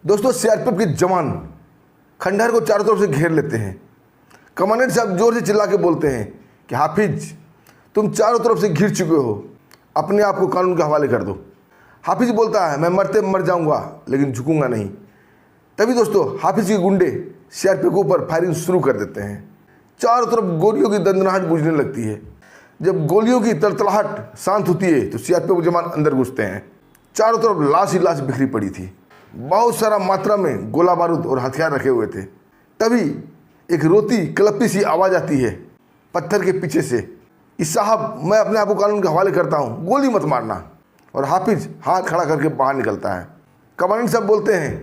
दोस्तों सीआरपीएफ के जवान खंडहर को चारों तरफ से घेर लेते हैं। कमांडेंट साहब जोर से चिल्ला के बोलते हैं कि हाफिज, तुम चारों तरफ से घिर चुके हो, अपने आप को कानून के हवाले कर दो। हाफिज बोलता है, मैं मरते मर जाऊंगा लेकिन झुकूंगा नहीं। तभी दोस्तों हाफिज के गुंडे सीआरपीएफ के ऊपर फायरिंग शुरू कर देते हैं। चारों तरफ गोलियों की दंदनाहट गूंजने लगती है। जब गोलियों की तड़तड़ाहट शांत होती है तो सीआरपीएफ के जवान अंदर घुसते हैं। चारों तरफ लाश ही लाश बिखरी पड़ी थी। बहुत सारा मात्रा में गोला बारूद और हथियार रखे हुए थे। तभी एक रोती कलपी सी आवाज़ आती है पत्थर के पीछे से, इस साहब मैं अपने आप को कानून के हवाले करता हूँ, गोली मत मारना। और हाफिज हाथ खड़ा करके बाहर निकलता है। कमांडेंट साहब बोलते हैं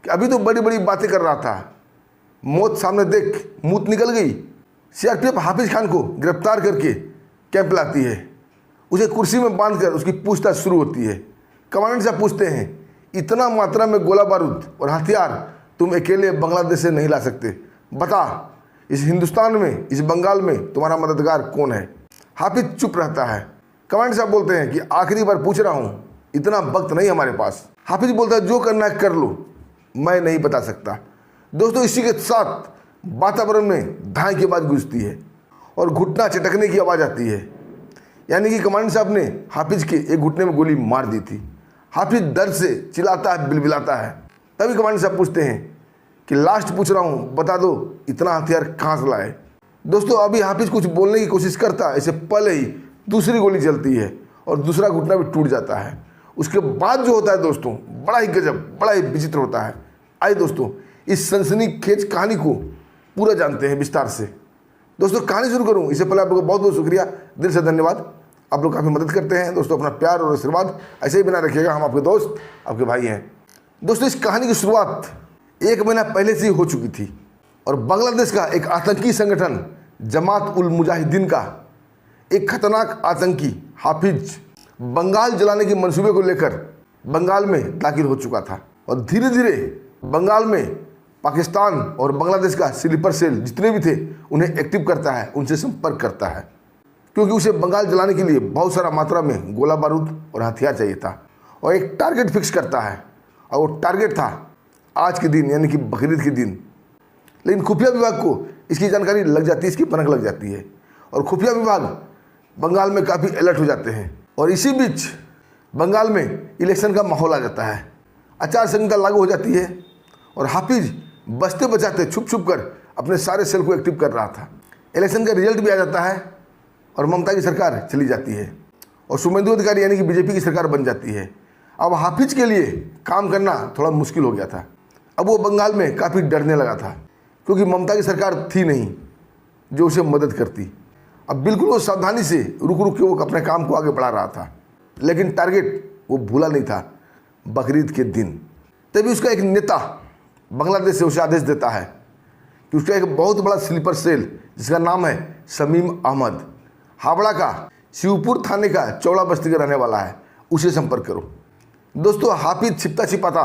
कि अभी तो बड़ी बड़ी बातें कर रहा था, मौत सामने देख मूत निकल गई। सीआरपीएफ हाफिज खान को गिरफ्तार करके कैंप लाती है। उसे कुर्सी में बांधकर उसकी पूछताछ शुरू होती है। कमांडेंट साहब पूछते हैं, इतना मात्रा में गोला बारूद और हथियार तुम अकेले बांग्लादेश से नहीं ला सकते, बता इस हिंदुस्तान में, इस बंगाल में तुम्हारा मददगार कौन है। हाफिज चुप रहता है। कमांडेंट साहब बोलते हैं कि आखिरी बार पूछ रहा हूँ, इतना वक्त नहीं हमारे पास। हाफिज बोलता है, जो करना है कर लो, मैं नहीं बता सकता। दोस्तों इसी के साथ वातावरण में धाई की आवाज़ गूंजती है और घुटना चटकने की आवाज़ आती है। यानी कि कमांडेंट साहब ने हाफिज के एक घुटने में गोली मार दी थी। हाफिज दर्द से चिल्लाता है, बिलबिलाता है। तभी कमांडेंट साहब पूछते हैं कि लास्ट पूछ रहा हूँ, बता दो इतना हथियार कहाँ से लाए। दोस्तों अभी हाफिज कुछ बोलने की कोशिश करता, इससे पहले ही दूसरी गोली चलती है और दूसरा घुटना भी टूट जाता है। उसके बाद जो होता है दोस्तों, बड़ा ही गजब, बड़ा ही विचित्र होता है। आइए दोस्तों इस सनसनीखेज कहानी को पूरा जानते हैं विस्तार से। दोस्तों कहानी शुरू करूं इससे पहले आप लोगों का बहुत बहुत शुक्रिया, दिल से धन्यवाद। आप लोग काफ़ी मदद करते हैं दोस्तों। अपना प्यार और आशीर्वाद ऐसे ही बना रखिएगा। हम आपके दोस्त, आपके भाई हैं। दोस्तों इस कहानी की शुरुआत 1 महीना पहले से ही हो चुकी थी और बांग्लादेश का एक आतंकी संगठन जमात उल मुजाहिदीन का एक खतरनाक आतंकी हाफिज बंगाल जलाने के मंसूबे को लेकर बंगाल में दाखिल हो चुका था। और धीरे धीरे बंगाल में पाकिस्तान और बांग्लादेश का स्लीपर सेल जितने भी थे उन्हें एक्टिव करता है, उनसे संपर्क करता है, क्योंकि उसे बंगाल जलाने के लिए बहुत सारा मात्रा में गोला बारूद और हथियार चाहिए था। और एक टारगेट फिक्स करता है और वो टारगेट था आज के दिन, यानी कि बकरीद के दिन। लेकिन खुफिया विभाग को इसकी जानकारी लग जाती है, इसकी पनक लग जाती है और खुफिया विभाग बंगाल में काफ़ी अलर्ट हो जाते हैं। और इसी बीच बंगाल में इलेक्शन का माहौल आ जाता है, आचार संहिता लागू हो जाती है और हाफिज बचते बचाते छुप छुप कर अपने सारे सेल को एक्टिव कर रहा था। इलेक्शन का रिजल्ट भी आ जाता है और ममता की सरकार चली जाती है और शुभेंदु अधिकारी यानी कि बीजेपी की सरकार बन जाती है। अब हाफिज के लिए काम करना थोड़ा मुश्किल हो गया था। अब वो बंगाल में काफ़ी डरने लगा था, क्योंकि ममता की सरकार थी नहीं जो उसे मदद करती। अब बिल्कुल वो सावधानी से रुक रुक के वो अपने काम को आगे बढ़ा रहा था, लेकिन टारगेट वो भूला नहीं था, बकरीद के दिन। तभी उसका एक नेता बांग्लादेश से उसे आदेश देता है कि उसका एक बहुत बड़ा स्लीपर सेल जिसका नाम है शमीम अहमद, हावड़ा का शिवपुर थाने का चौड़ा बस्ती का रहने वाला है, उसे संपर्क करो। दोस्तों हाफिज छिपता छिपाता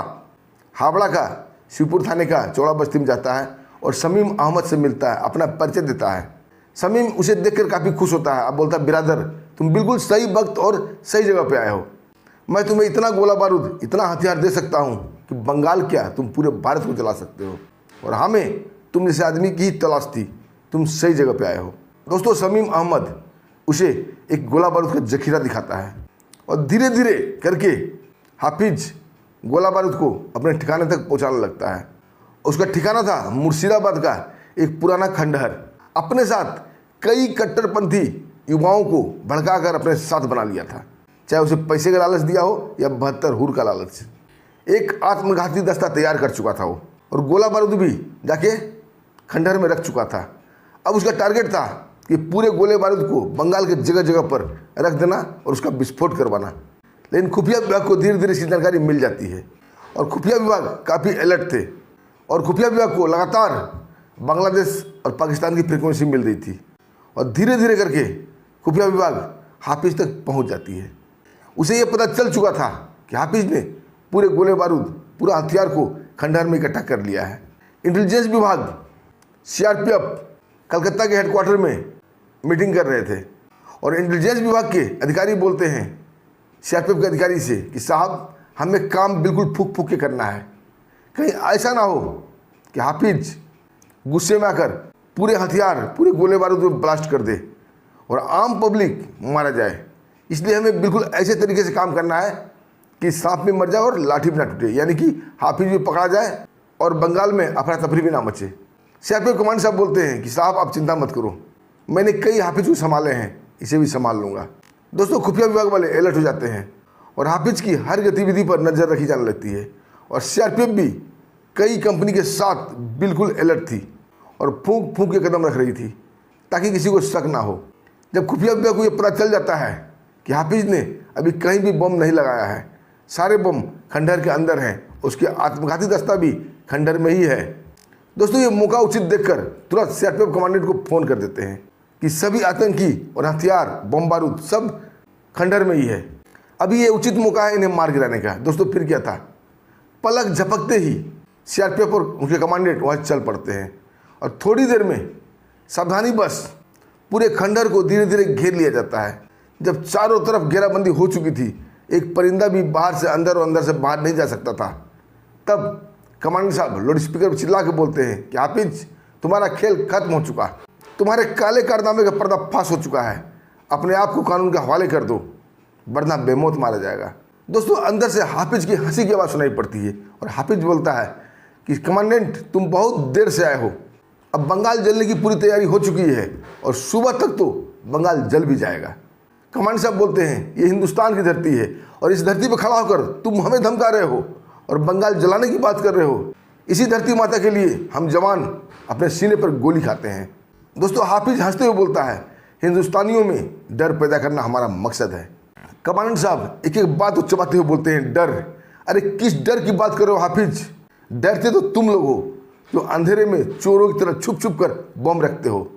हावड़ा का शिवपुर थाने का चौड़ा बस्ती में जाता है और शमीम अहमद से मिलता है, अपना परिचय देता है। शमीम उसे देखकर काफ़ी खुश होता है। अब बोलता है, बिरादर तुम बिल्कुल सही वक्त और सही जगह पे आए हो। मैं तुम्हें इतना गोला बारूद, इतना हथियार दे सकता हूँ कि बंगाल क्या, तुम पूरे भारत को जला सकते हो। और हमें तुम जैसे आदमी की ही तलाश थी, तुम सही जगह पे आए हो। दोस्तों शमीम अहमद उसे एक गोला बारूद का जखीरा दिखाता है और धीरे धीरे करके हाफिज गोला बारूद को अपने ठिकाने तक पहुँचाने लगता है। उसका ठिकाना था मुर्शिदाबाद का एक पुराना खंडहर। अपने साथ कई कट्टरपंथी युवाओं को भड़काकर अपने साथ बना लिया था, चाहे उसे पैसे का लालच दिया हो या 72 हुर का लालच। एक आत्मघाती दस्ता तैयार कर चुका था वो, और गोला बारूद भी जाके खंडहर में रख चुका था। अब उसका टारगेट था कि पूरे गोले बारूद को बंगाल के जगह जगह पर रख देना और उसका विस्फोट करवाना। लेकिन खुफिया विभाग को धीरे धीरे इसकी जानकारी मिल जाती है और खुफिया विभाग काफ़ी अलर्ट थे और खुफिया विभाग को लगातार बांग्लादेश और पाकिस्तान की फ्रीक्वेंसी मिल रही थी और धीरे धीरे करके खुफिया विभाग हाफिज तक पहुंच जाती है। उसे ये पता चल चुका था कि हाफिज ने पूरे गोले बारूद, पूरा हथियार को खंडहर में इकट्ठा कर लिया है। इंटेलिजेंस विभाग सीआरपीएफ कलकत्ता के हेडक्वार्टर में मीटिंग कर रहे थे और इंटेलिजेंस विभाग के अधिकारी बोलते हैं सीआरपीएफ के अधिकारी से कि साहब हमें काम बिल्कुल फूक फूक के करना है, कहीं ऐसा ना हो कि हाफिज गुस्से में आकर पूरे हथियार, पूरे गोले बारूद में ब्लास्ट कर दे और आम पब्लिक मारा जाए। इसलिए हमें बिल्कुल ऐसे तरीके से काम करना है कि सांप भी मर जाए और लाठी भी ना टूटे, यानी कि हाफिज भी पकड़ा जाए और बंगाल में अफरा तफरी भी ना मचे। सीआरपीएफ कमांडर साहब बोलते हैं कि साहब आप चिंता मत करो, मैंने कई हाफिज को संभाले हैं, इसे भी संभाल लूँगा। दोस्तों, खुफिया विभाग वाले अलर्ट हो जाते हैं और हाफिज की हर गतिविधि पर नज़र रखी जाने लगती है और सीआरपीएफ भी कई कंपनी के साथ बिल्कुल अलर्ट थी और फूंक फूंक के कदम रख रही थी ताकि किसी को शक ना हो। जब खुफिया विभाग को ये पता चल जाता है कि हाफिज ने अभी कहीं भी बम नहीं लगाया है, सारे बम खंडहर के अंदर हैं, उसके आत्मघाती दस्ता भी खंडहर में ही है। दोस्तों, ये मौका उचित देखकर तुरंत सीआरपीएफ कमांडेंट को फ़ोन कर देते हैं कि सभी आतंकी और हथियार, बम बारूद सब खंडहर में ही है, अभी ये उचित मौका है इन्हें मार गिराने का। दोस्तों, फिर क्या था, पलक झपकते ही सीआरपीएफ और उनके कमांडेंट वहाँ चल पड़ते हैं और थोड़ी देर में सावधानी बस पूरे खंडहर को धीरे धीरे घेर लिया जाता है। जब चारों तरफ घेराबंदी हो चुकी थी, एक परिंदा भी बाहर से अंदर और अंदर से बाहर नहीं जा सकता था, तब कमांडर साहब लाउड स्पीकर पर चिल्ला के बोलते हैं कि हाफिज, तुम्हारा खेल खत्म हो चुका, तुम्हारे काले कारनामे का पर्दाफाश हो चुका है, अपने आप को कानून के हवाले कर दो वरना बेमौत मारा जाएगा। दोस्तों, अंदर से हाफिज की हंसी की आवाज़ सुनाई पड़ती है और हाफिज बोलता है कि कमांडेंट, तुम बहुत देर से आए हो, अब बंगाल जलने की पूरी तैयारी हो चुकी है और सुबह तक तो बंगाल जल भी जाएगा। कमांडर साहब बोलते हैं, ये हिंदुस्तान की धरती है और इस धरती पर खड़ा होकर तुम हमें धमका रहे हो और बंगाल जलाने की बात कर रहे हो। इसी धरती माता के लिए हम जवान अपने सीने पर गोली खाते हैं। दोस्तों, हाफिज हंसते हुए बोलता है, हिंदुस्तानियों में डर पैदा करना हमारा मकसद है। कमांडेंट साहब एक एक बात उच्चबाते हुए बोलते हैं, डर? अरे किस डर की बात कर रहे हो हाफिज? डरते तो तुम लोग हो जो अंधेरे में चोरों की तरह छुप छुप कर बम रखते हो।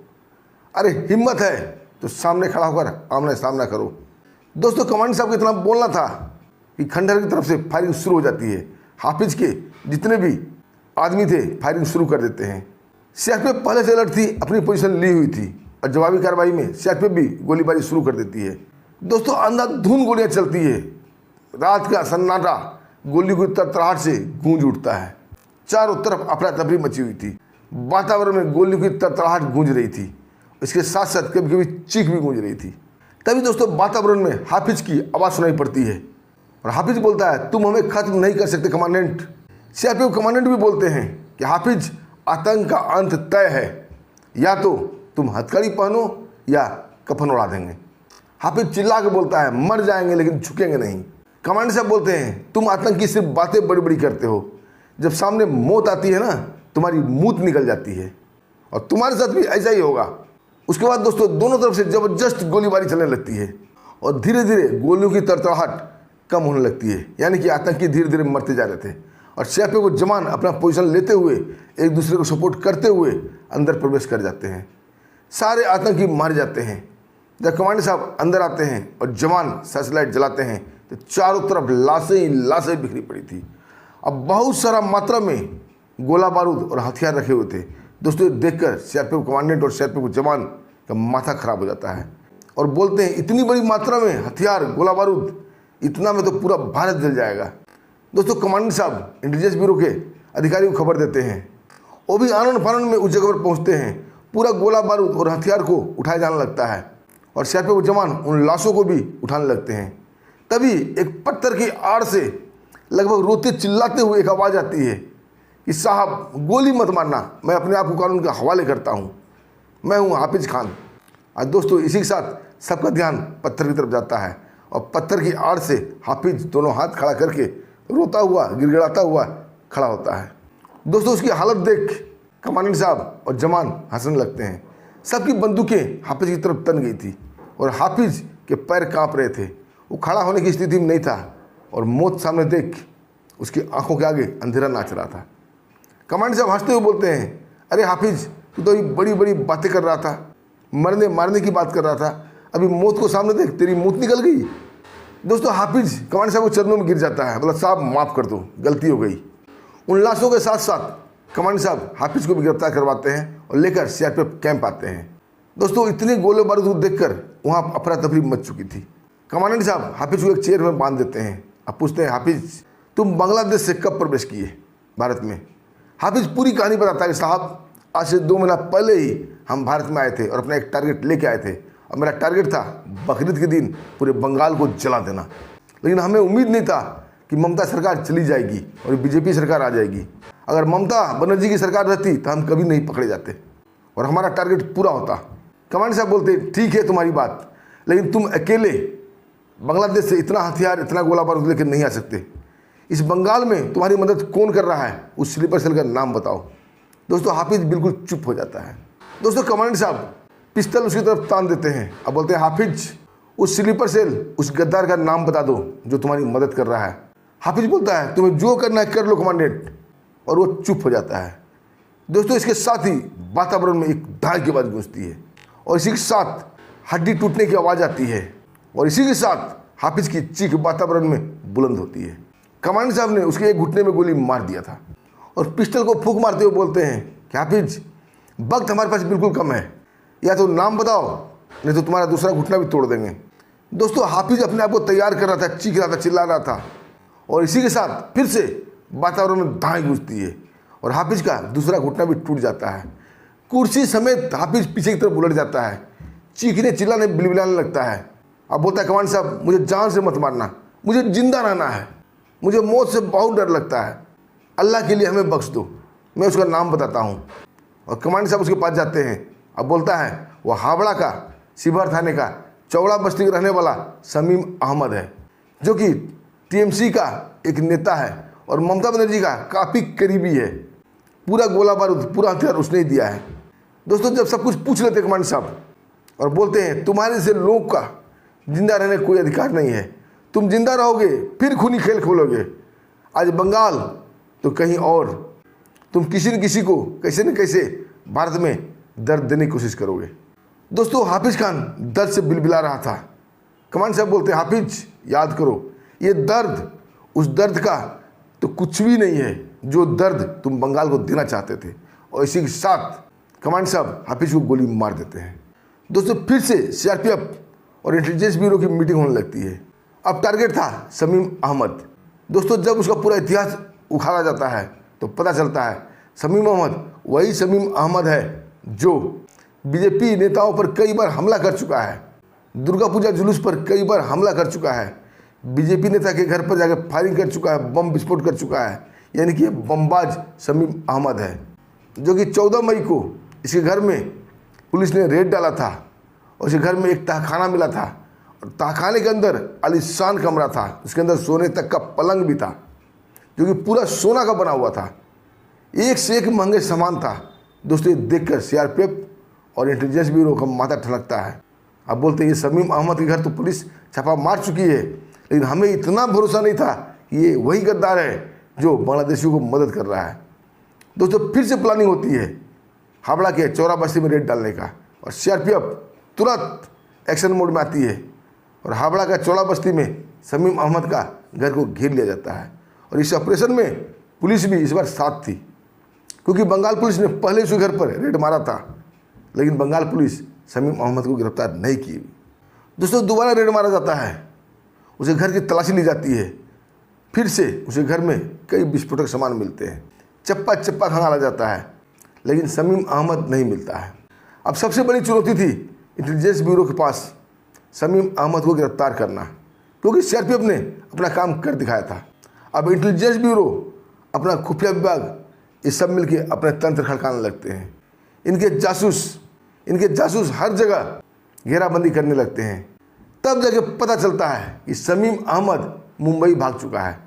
अरे हिम्मत है तो सामने खड़ा होकर आमने सामना करो। दोस्तों, कमांडेंट साहब को इतना बोलना था कि खंडहर की तरफ से फायरिंग शुरू हो जाती है। हाफिज के जितने भी आदमी थे फायरिंग शुरू कर देते हैं। सीआरपीएफ पहले से अलर्ट थी, अपनी पोजीशन ली हुई थी और जवाबी कार्रवाई में सीआरपीएफ भी गोलीबारी शुरू कर देती है। दोस्तों, अंधाधुंध गोलियां चलती है, रात का सन्नाटा गोली की तरतराहट से गूंज उठता है। चारों तरफ अफरा तफरी मची हुई थी, वातावरण में गोली की तरतराहट गूंज रही थी, इसके साथ साथ कभी कभी चीख भी गूंज रही थी। तभी दोस्तों, वातावरण में हाफिज की आवाज़ सुनाई पड़ती है और हाफिज बोलता है, तुम हमें खत्म नहीं कर सकते कमांडेंट। सीआरपीएफ कमांडेंट भी बोलते हैं कि हाफिज, आतंक का अंत तय है, या तो तुम हथकड़ी पहनो या कफन उड़ा देंगे। हाफिज चिल्ला के बोलता है, मर जाएंगे लेकिन झुकेंगे नहीं। कमांडर साहब बोलते हैं, तुम आतंकी सिर्फ बातें बड़ी बड़ी करते हो, जब सामने मौत आती है ना, तुम्हारी मूत निकल जाती है और तुम्हारे साथ भी ऐसा ही होगा। उसके बाद दोस्तों, दोनों तरफ से जबरदस्त गोलीबारी चलने लगती है और धीरे धीरे गोलियों की तरतराहट कम होने लगती है, यानी कि आतंकी धीरे धीरे मरते जा रहे थे और सीआरपीएफ को जवान अपना पोजीशन लेते हुए एक दूसरे को सपोर्ट करते हुए अंदर प्रवेश कर जाते हैं। सारे आतंकी मार जाते हैं। जब कमांडर साहब अंदर आते हैं और जवान सर्चलाइट जलाते हैं तो चारों तरफ लाशें ही लाशें बिखरी पड़ी थी। अब बहुत सारा मात्रा में गोला बारूद और हथियार रखे हुए थे। दोस्तों, ये देखकर सीआरपीएफ कमांडेंट और सीआरपीएफ जवान का माथा खराब हो जाता है और बोलते हैं, इतनी बड़ी मात्रा में हथियार, गोला बारूद, इतना में तो पूरा भारत जल जाएगा। दोस्तों, कमांडेंट साहब इंटेलिजेंस ब्यूरो के अधिकारियों को खबर देते हैं, वो भी आनन फानन में उस जगह पर पहुँचते हैं। पूरा गोला बारूद और हथियार को उठाया जाने लगता है और सीआरपीएफ जवान उन लाशों को भी उठाने लगते हैं। तभी एक पत्थर की आड़ से लगभग रोते चिल्लाते हुए एक आवाज़ आती है कि साहब, गोली मत मारना, मैं अपने आप को कानून के हवाले करता हूँ, मैं हूँ हाफिज खान। आज दोस्तों, इसी के साथ सबका ध्यान पत्थर की तरफ जाता है और पत्थर की आड़ से हाफिज दोनों हाथ खड़ा करके रोता हुआ, गिड़गिड़ाता हुआ खड़ा होता है। दोस्तों, उसकी हालत देख कमांडेंट साहब और जवान हंसने लगते हैं। सबकी बंदूकें हाफिज की तरफ तन गई थी और हाफिज के पैर कांप रहे थे। वो खड़ा होने की स्थिति में नहीं था और मौत सामने देख उसकी आंखों के आगे अंधेरा नाच रहा था। कमांडेंट साहब हंसते हुए बोलते हैं, अरे हाफिज, तू तो ये बड़ी बड़ी बातें कर रहा था, मरने मारने की बात कर रहा था, अभी मौत को सामने देख तेरी मौत निकल गई। दोस्तों, हाफिज कमांडेंट साहब को चरणों में गिर जाता है, बोला, साहब माफ़ कर दो, गलती हो गई। उन लाशों के साथ साथ कमांडेंट साहब हाफिज को भी गिरफ्तार करवाते हैं और लेकर सीआरपीएफ कैंप आते हैं। दोस्तों, इतने गोले बारूद देखकर वहाँ अफरा तफरी मच चुकी थी। कमांडेंट साहब हाफिज को एक चेयर में बांध देते हैं। अब पूछते हैं, हाफिज, तुम बांग्लादेश से कब प्रवेश किए? भारत में। हाफिज पूरी कहानी बताता है कि साहब आज से 2 महीना पहले ही हम भारत में आए थे और अपना एक टारगेट लेके आए थे, और मेरा टारगेट था बकरीद के दिन पूरे बंगाल को जला देना। लेकिन हमें उम्मीद नहीं था कि ममता सरकार चली जाएगी और बीजेपी सरकार आ जाएगी। अगर ममता बनर्जी की सरकार रहती तो हम कभी नहीं पकड़े जाते और हमारा टारगेट पूरा होता। कमांडर साहब बोलते ठीक है तुम्हारी बात, लेकिन तुम अकेले बांग्लादेश से इतना हथियार, इतना गोला बारूद लेकर नहीं आ सकते। इस बंगाल में तुम्हारी मदद कौन कर रहा है, उस स्लीपर सेल का नाम बताओ। दोस्तों हाफिज बिल्कुल चुप हो जाता है। दोस्तों कमांडर साहब पिस्टल उसकी तरफ तान देते हैं। अब बोलते हैं हाफिज उस स्लीपर सेल, उस गद्दार का नाम बता दो जो तुम्हारी मदद कर रहा है। हाफिज बोलता है तुम्हें जो करना है कर लो कमांडेंट, और वो चुप हो जाता है। दोस्तों इसके साथ ही वातावरण में एक धाड़ की आवाज़ गूंजती है और इसी के साथ हड्डी टूटने की आवाज़ आती है और इसी के साथ हाफिज की चीख वातावरण में बुलंद होती है। कमांडर साहब ने उसके एक घुटने में गोली मार दिया था और पिस्टल को फूंक मारते हुए बोलते हैं कि हाफिज वक्त हमारे पास बिल्कुल कम है, या तो नाम बताओ नहीं तो तुम्हारा दूसरा घुटना भी तोड़ देंगे। दोस्तों हाफिज अपने आप को तैयार कर रहा था, चीख रहा था, चिल्ला रहा था, और इसी के साथ फिर से वातावरण में धाएँ गूंजती है और हाफिज का दूसरा घुटना भी टूट जाता है। कुर्सी समेत हाफिज पीछे की तरफ उलट जाता है, चीखने चिल्लाने बिलबिलाने लगता है। अब बोलता है कमांडर साहब मुझे जान से मत मारना, मुझे जिंदा रहना है, मुझे मौत से बहुत डर लगता है, अल्लाह के लिए हमें बख्श दो, मैं उसका नाम बताता हूँ। और कमांडर साहब उसके पास जाते हैं। अब बोलता है वो हावड़ा का शिवहर थाने का चौड़ा बस्ती का रहने वाला शमीम अहमद है, जो कि टीएमसी का एक नेता है और ममता बनर्जी का काफ़ी करीबी है। पूरा गोला बारूद, पूरा हथियार उसने ही दिया है। दोस्तों जब सब कुछ पूछ लेते कमांडर साहब और बोलते हैं तुम्हारे से लोग का जिंदा रहने का कोई अधिकार नहीं है, तुम जिंदा रहोगे फिर खूनी खेल खोलोगे, आज बंगाल तो कहीं और, तुम किसी न किसी को कैसे न कैसे भारत में दर्द देने की कोशिश करोगे। दोस्तों हाफिज खान दर्द से बिलबिला रहा था। कमांडर साहब बोलते हैं हाफिज याद करो ये दर्द उस दर्द का तो कुछ भी नहीं है जो दर्द तुम बंगाल को देना चाहते थे। और इसी के साथ कमांडर साहब हाफिज को गोली मार देते हैं। दोस्तों फिर से सीआरपीएफ और इंटेलिजेंस ब्यूरो की मीटिंग होने लगती है। अब टारगेट था शमीम अहमद। दोस्तों जब उसका पूरा इतिहास उखाड़ा जाता है तो पता चलता है शमीम अहमद वही शमीम अहमद है जो बीजेपी नेताओं पर कई बार हमला कर चुका है, दुर्गा पूजा जुलूस पर कई बार हमला कर चुका है, बीजेपी नेता के घर पर जाकर फायरिंग कर चुका है, बम विस्फोट कर चुका है। यानी कि बमबाज शमीम अहमद है, जो कि 14 मई को इसके घर में पुलिस ने रेड डाला था और इसके घर में एक तहखाना मिला था और तहखाने के अंदर आलीशान कमरा था, उसके अंदर सोने तक का पलंग भी था जो कि पूरा सोना का बना हुआ था, एक से एक महंगे सामान था। दोस्तों ये देखकर सीआरपीएफ और इंटेलिजेंस ब्यूरो का माथा ठनकता है। अब बोलते हैं ये शमीम अहमद के घर तो पुलिस छापा मार चुकी है, लेकिन हमें इतना भरोसा नहीं था कि ये वही गद्दार है जो बांग्लादेशियों को मदद कर रहा है। दोस्तों फिर से प्लानिंग होती है हावड़ा के चौरा बस्ती में रेड डालने का और सीआरपीएफ तुरंत एक्शन मोड में आती है और हावड़ा का चौड़ा बस्ती में शमीम अहमद का घर को घेर लिया जाता है। और इस ऑपरेशन में पुलिस भी इस बार साथ थी, क्योंकि बंगाल पुलिस ने पहले उसके घर पर रेड मारा था, लेकिन बंगाल पुलिस शमीम अहमद को गिरफ्तार नहीं की। दोस्तों दोबारा रेड मारा जाता है, उसे घर की तलाशी ली जाती है, फिर से उसे घर में कई विस्फोटक सामान मिलते हैं, चप्पा चप्पा खंगाला जाता है, लेकिन शमीम अहमद नहीं मिलता है। अब सबसे बड़ी चुनौती थी इंटेलिजेंस ब्यूरो के पास शमीम अहमद को गिरफ्तार करना, क्योंकि सीआरपीएफ ने अपना काम कर दिखाया था। अब इंटेलिजेंस ब्यूरो, अपना खुफिया विभाग, ये सब मिलके अपने तंत्र खड़काने लगते हैं। इनके जासूस हर जगह घेराबंदी करने लगते हैं। तब जाके पता चलता है कि शमीम अहमद मुंबई भाग चुका है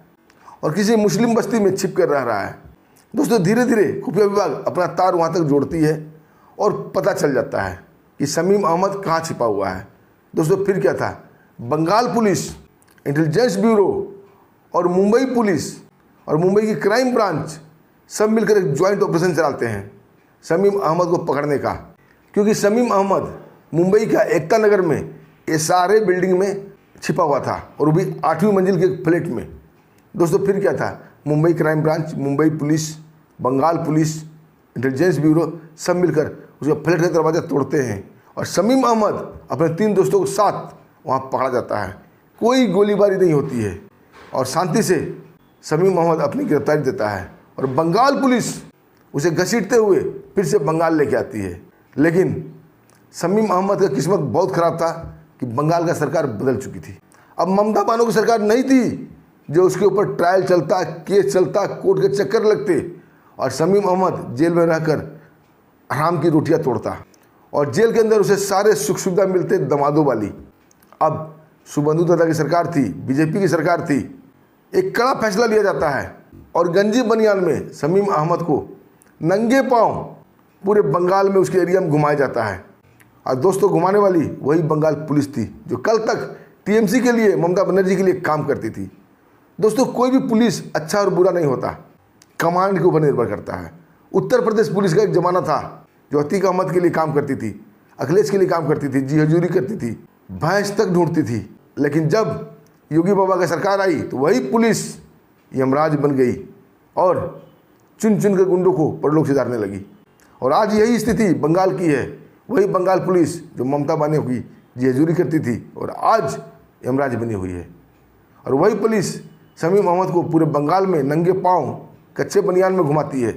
और किसी मुस्लिम बस्ती में छिप कर रह रहा है। दोस्तों धीरे धीरे खुफिया विभाग अपना तार वहाँ तक जोड़ती है और पता चल जाता है कि शमीम अहमद कहाँ छिपा हुआ है। दोस्तों फिर क्या था, बंगाल पुलिस, इंटेलिजेंस ब्यूरो और मुंबई पुलिस और मुंबई की क्राइम ब्रांच सब मिलकर एक ज्वाइंट ऑपरेशन चलाते हैं शमीम अहमद को पकड़ने का, क्योंकि शमीम अहमद मुंबई का एकता नगर में एसआरए बिल्डिंग में छिपा हुआ था और वो भी 8वीं मंजिल के फ्लैट में। दोस्तों फिर क्या था, Mumbai crime branch, Mumbai police, Bengal police, intelligence bureau सब मिलकर उसके फ्लैट का दरवाज़ा तोड़ते हैं और शमीम अहमद अपने 3 दोस्तों के साथ वहाँ पकड़ा जाता है। कोई गोलीबारी नहीं होती है और शांति से शमीम अहमद अपनी गिरफ्तारी देता है और बंगाल पुलिस उसे घसीटते हुए फिर से बंगाल लेके आती है। लेकिन शमीम अहमद का किस्मत बहुत ख़राब था कि बंगाल का सरकार बदल चुकी थी। अब ममता बानो की सरकार नहीं थी जो उसके ऊपर ट्रायल चलता, केस चलता, कोर्ट के चक्कर लगते और शमीम अहमद जेल में रहकर हराम की रोटियां तोड़ता और जेल के अंदर उसे सारे सुख सुविधा मिलते दमादों वाली। अब शुभेंदु दादा की सरकार थी, बीजेपी की सरकार थी। एक कड़ा फैसला लिया जाता है और गंजी बनियान में शमीम अहमद को नंगे पांव पूरे बंगाल में उसके एरिया में घुमाया जाता है। और दोस्तों, घुमाने वाली वही बंगाल पुलिस थी जो कल तक टीएमसी के लिए, ममता बनर्जी के लिए काम करती थी। दोस्तों, कोई भी पुलिस अच्छा और बुरा नहीं होता, कमांड के ऊपर निर्भर करता है। उत्तर प्रदेश पुलिस का एक ज़माना था जो अतीक अहमद के लिए काम करती थी, अखिलेश के लिए काम करती थी, जी हजूरी करती थी, भैंस तक ढूंढती थी। लेकिन जब योगी बाबा की सरकार आई तो वही पुलिस यमराज बन गई और चुन चुन के गुंडों को परलोक से उतारने लगी। और आज यही स्थिति बंगाल की है। वही बंगाल पुलिस जो ममता बानो की जी हजूरी करती थी और आज यमराज बनी हुई है। और वही पुलिस शमीम अहमद को पूरे बंगाल में नंगे पांव कच्चे बनियान में घुमाती है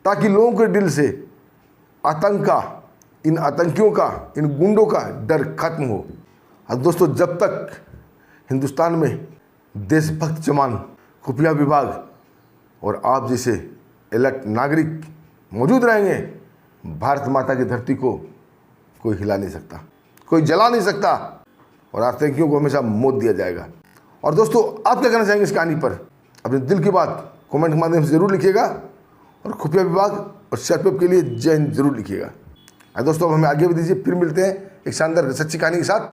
ताकि लोगों के दिल से आतंक का, इन आतंकियों का, इन गुंडों का डर खत्म हो। और दोस्तों, जब तक हिंदुस्तान में देशभक्त जवान, खुफिया विभाग और आप जैसे अलर्ट नागरिक मौजूद रहेंगे, भारत माता की धरती को कोई हिला नहीं सकता, कोई जला नहीं सकता और आतंकियों को हमेशा मौत दिया जाएगा। और दोस्तों, आप क्या कहना चाहेंगे इस कहानी पर? अपने दिल की बात कमेंट के माध्यम से जरूर लिखिएगा और खुफिया विभाग और सीआरपीएफ के लिए जय हिंद जरूर लिखिएगा। दोस्तों, अब हमें आगे भी दीजिए, फिर मिलते हैं एक शानदार सच्ची कहानी के साथ।